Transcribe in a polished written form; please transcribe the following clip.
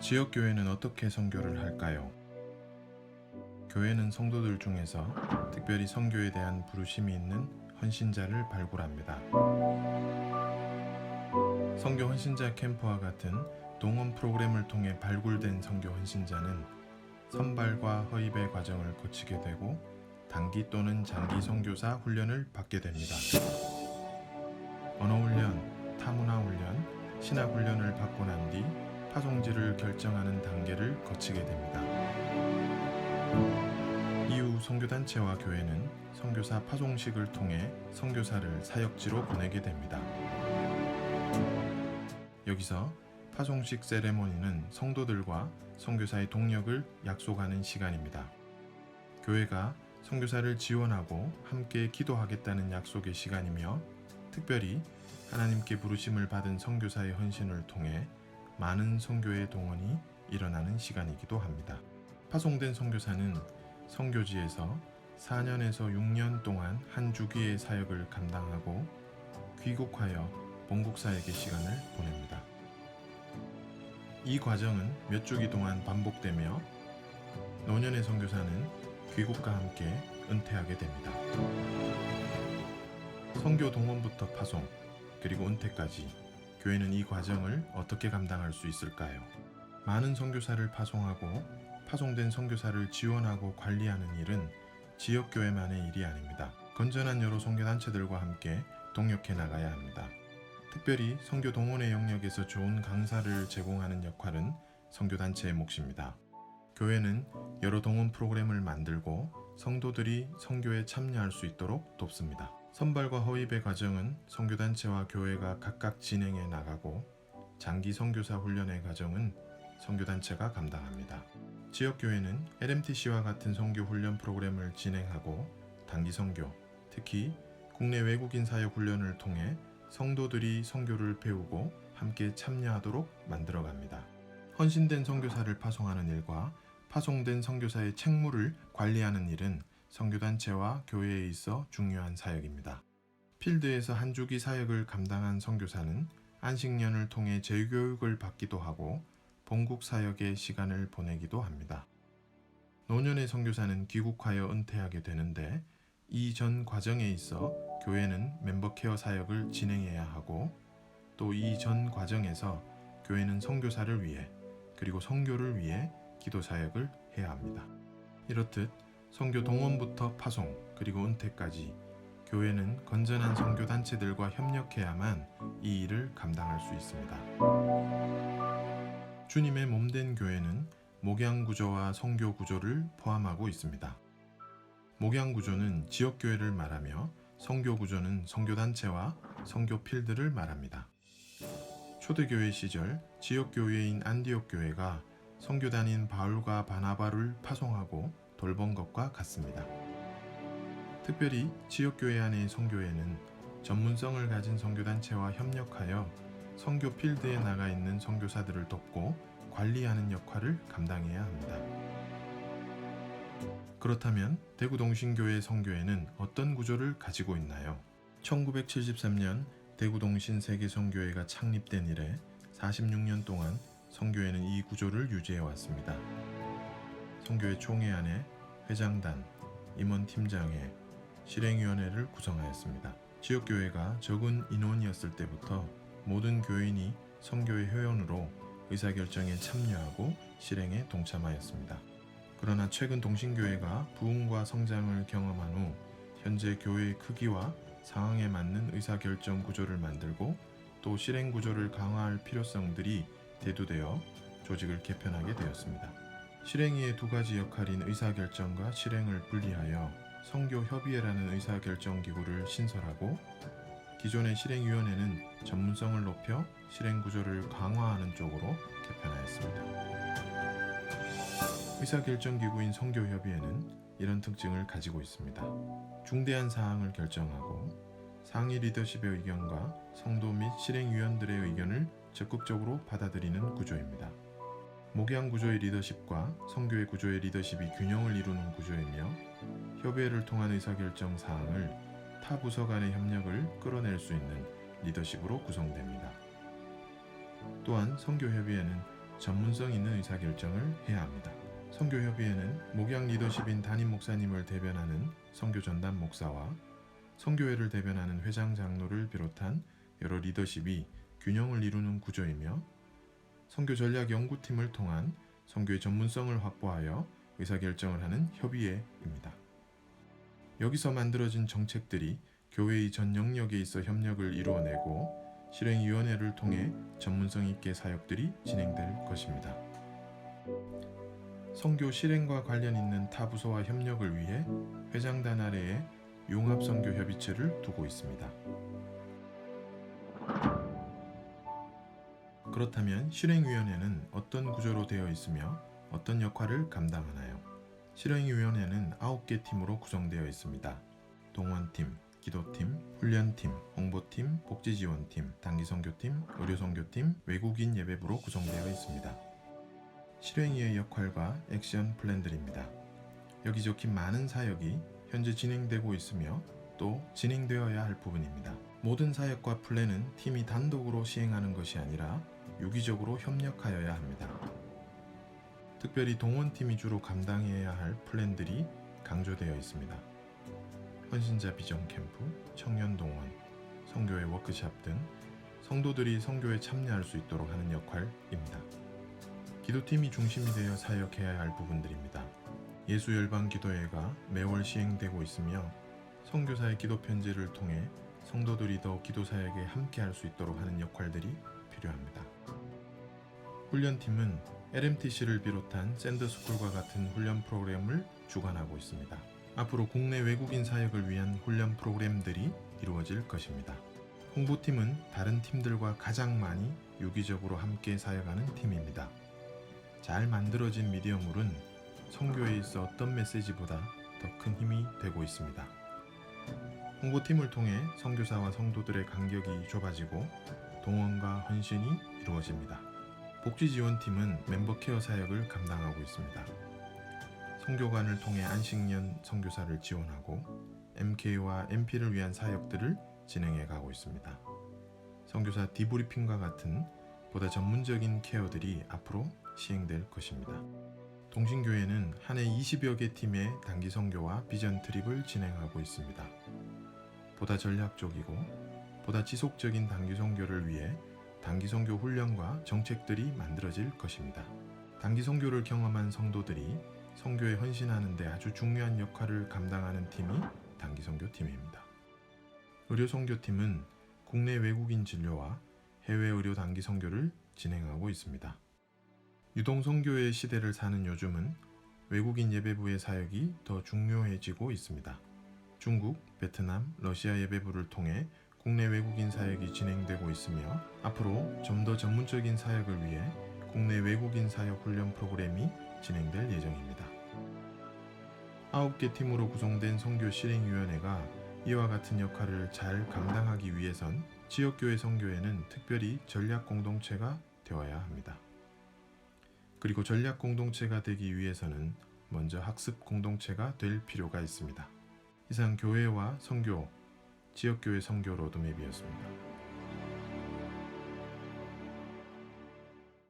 지역교회는 어떻게 선교를 할까요? 교회는 성도들 중에서 특별히 선교에 대한 부르심이 있는 헌신자를 발굴합니다. 선교 헌신자 캠프와 같은 동원 프로그램을 통해 발굴된 선교 헌신자는 선발과 허입의 과정을 거치게 되고 단기 또는 장기 선교사 훈련을 받게 됩니다. 언어훈련, 타문화 훈련, 신학훈련을 받고 난 뒤 파송지를 결정하는 단계를 거치게 됩니다. 이후 선교단체와 교회는 선교사 파송식을 통해 선교사를 사역지로 보내게 됩니다. 여기서 파송식 세레모니는 성도들과 선교사의 동력을 약속하는 시간입니다. 교회가 선교사를 지원하고 함께 기도하겠다는 약속의 시간이며 특별히 하나님께 부르심을 받은 선교사의 헌신을 통해 많은 선교의 동원이 일어나는 시간이기도 합니다. 파송된 선교사는 선교지에서 4년에서 6년 동안 한 주기의 사역을 감당하고 귀국하여 본국사역의 시간을 보냅니다. 이 과정은 몇 주기 동안 반복되며 노년의 선교사는 귀국과 함께 은퇴하게 됩니다. 선교 동원부터 파송, 그리고 은퇴까지 교회는 이 과정을 어떻게 감당할 수 있을까요? 많은 선교사를 파송하고 파송된 선교사를 지원하고 관리하는 일은 지역교회만의 일이 아닙니다. 건전한 여러 선교단체들과 함께 동력해 나가야 합니다. 특별히 선교 동원의 영역에서 좋은 강사를 제공하는 역할은 선교단체의 몫입니다. 교회는 여러 동원 프로그램을 만들고 성도들이 선교에 참여할 수 있도록 돕습니다. 선발과 허입의 과정은 선교단체와 교회가 각각 진행해 나가고 장기 선교사 훈련의 과정은 선교단체가 감당합니다. 지역교회는 LMTC와 같은 선교 훈련 프로그램을 진행하고 단기 선교, 특히 국내 외국인 사역 훈련을 통해 성도들이 선교를 배우고 함께 참여하도록 만들어갑니다. 헌신된 선교사를 파송하는 일과 파송된 선교사의 책무를 관리하는 일은 선교단체와 교회에 있어 중요한 사역입니다. 필드에서 한 주기 사역을 감당한 선교사는 안식년을 통해 재교육을 받기도 하고 본국 사역의 시간을 보내기도 합니다. 노년의 선교사는 귀국하여 은퇴하게 되는데 이 전 과정에 있어 교회는 멤버 케어 사역을 진행해야 하고 또 이 전 과정에서 교회는 선교사를 위해 그리고 선교를 위해 기도 사역을 해야 합니다. 이렇듯 선교 동원부터 파송 그리고 은퇴까지 교회는 건전한 선교단체들과 협력해야만 이 일을 감당할 수 있습니다. 주님의 몸된 교회는 목양구조와 선교구조를 포함하고 있습니다. 목양구조는 지역교회를 말하며 선교구조는 선교단체와 선교필드를 말합니다. 초대교회 시절 지역교회인 안디옥 교회가 선교단인 바울과 바나바를 파송하고 돌본 것과 같습니다. 특별히 지역교회 안의 선교회는 전문성을 가진 선교단체와 협력하여 선교 필드에 나가 있는 선교사들을 돕고 관리하는 역할을 감당해야 합니다. 그렇다면 대구동신교회 선교회는 어떤 구조를 가지고 있나요? 1973년 대구동신 세계선교회가 창립된 이래 46년 동안 선교회는 이 구조를 유지해 왔습니다. 선교회 총회 안에 회장단, 임원팀장회, 실행위원회를 구성하였습니다. 지역교회가 적은 인원이었을 때부터 모든 교인이 선교회 회원으로 의사결정에 참여하고 실행에 동참하였습니다. 그러나 최근 동신교회가 부흥과 성장을 경험한 후 현재 교회의 크기와 상황에 맞는 의사결정 구조를 만들고 또 실행 구조를 강화할 필요성들이 대두되어 조직을 개편하게 되었습니다. 실행위의 두 가지 역할인 의사결정과 실행을 분리하여 선교협의회라는 의사결정기구를 신설하고 기존의 실행위원회는 전문성을 높여 실행구조를 강화하는 쪽으로 개편하였습니다. 의사결정기구인 선교협의회는 이런 특징을 가지고 있습니다. 중대한 사항을 결정하고 상위 리더십의 의견과 성도 및 실행위원들의 의견을 적극적으로 받아들이는 구조입니다. 목양구조의 리더십과 선교회 구조의 리더십이 균형을 이루는 구조이며 협의회를 통한 의사결정 사항을 타 부서 간의 협력을 끌어낼 수 있는 리더십으로 구성됩니다. 또한 선교협의회는 전문성 있는 의사결정을 해야 합니다. 선교협의회는 목양 리더십인 담임 목사님을 대변하는 선교 전담 목사와 선교회를 대변하는 회장 장로를 비롯한 여러 리더십이 균형을 이루는 구조이며 선교 전략 연구팀을 통한 선교의 전문성을 확보하여 의사결정을 하는 협의회입니다. 여기서 만들어진 정책들이 교회의 전 영역에 있어 협력을 이루어내고 실행위원회를 통해 전문성 있게 사역들이 진행될 것입니다. 선교 실행과 관련 있는 타 부서와 협력을 위해 회장단 아래에 융합선교협의체를 두고 있습니다. 그렇다면 실행위원회는 어떤 구조로 되어 있으며 어떤 역할을 감당하나요? 실행위원회는 9개 팀으로 구성되어 있습니다. 동원팀, 기도팀, 훈련팀, 홍보팀, 복지지원팀, 단기선교팀, 의료선교팀, 외국인 예배부로 구성되어 있습니다. 실행위의 역할과 액션 플랜들입니다. 여기 적힌 많은 사역이 현재 진행되고 있으며 또 진행되어야 할 부분입니다. 모든 사역과 플랜은 팀이 단독으로 시행하는 것이 아니라 유기적으로 협력하여야 합니다. 특별히 동원팀이 주로 감당해야 할 플랜들이 강조되어 있습니다. 헌신자 비전 캠프, 청년 동원, 선교회 워크샵 등 성도들이 선교에 참여할 수 있도록 하는 역할입니다. 기도팀이 중심이 되어 사역해야 할 부분들입니다. 예수열방기도회가 매월 시행되고 있으며 선교사의 기도 편지를 통해 성도들이 더 기도 사역에 함께 할 수 있도록 하는 역할들이 필요합니다. 훈련팀은 LMTC를 비롯한 샌더스쿨과 같은 훈련 프로그램을 주관하고 있습니다. 앞으로 국내 외국인 사역을 위한 훈련 프로그램들이 이루어질 것입니다. 홍보팀은 다른 팀들과 가장 많이 유기적으로 함께 사역하는 팀입니다. 잘 만들어진 미디어물은 선교에 있어 어떤 메시지보다 더 큰 힘이 되고 있습니다. 홍보팀을 통해 선교사와 성도들의 간격이 좁아지고 동원과 헌신이 이루어집니다. 복지지원팀은 멤버 케어 사역을 감당하고 있습니다. 선교관을 통해 안식년 선교사를 지원하고 MK와 MP를 위한 사역들을 진행해 가고 있습니다. 선교사 디브리핑과 같은 보다 전문적인 케어들이 앞으로 시행될 것입니다. 동신교회는 한 해 20여 개 팀의 단기 선교와 비전 트립을 진행하고 있습니다. 보다 전략적이고 보다 지속적인 단기 선교를 위해 단기 선교 훈련과 정책들이 만들어질 것입니다. 단기 선교를 경험한 성도들이 선교에 헌신하는 데 아주 중요한 역할을 감당하는 팀이 단기 선교팀입니다. 의료 선교팀은 국내 외국인 진료와 해외 의료 단기 선교를 진행하고 있습니다. 유동 선교의 시대를 사는 요즘은 외국인 예배부의 사역이 더 중요해지고 있습니다. 중국, 베트남, 러시아 예배부를 통해 국내 외국인 사역이 진행되고 있으며 앞으로 좀 더 전문적인 사역을 위해 국내 외국인 사역 훈련 프로그램이 진행될 예정입니다. 9개 팀으로 구성된 선교 실행위원회가 이와 같은 역할을 잘 감당하기 위해선 지역교회 선교회는 특별히 전략 공동체가 되어야 합니다. 그리고 전략 공동체가 되기 위해서는 먼저 학습 공동체가 될 필요가 있습니다. 이상 교회와 선교, 지역교회 선교 로드맵이었습니다.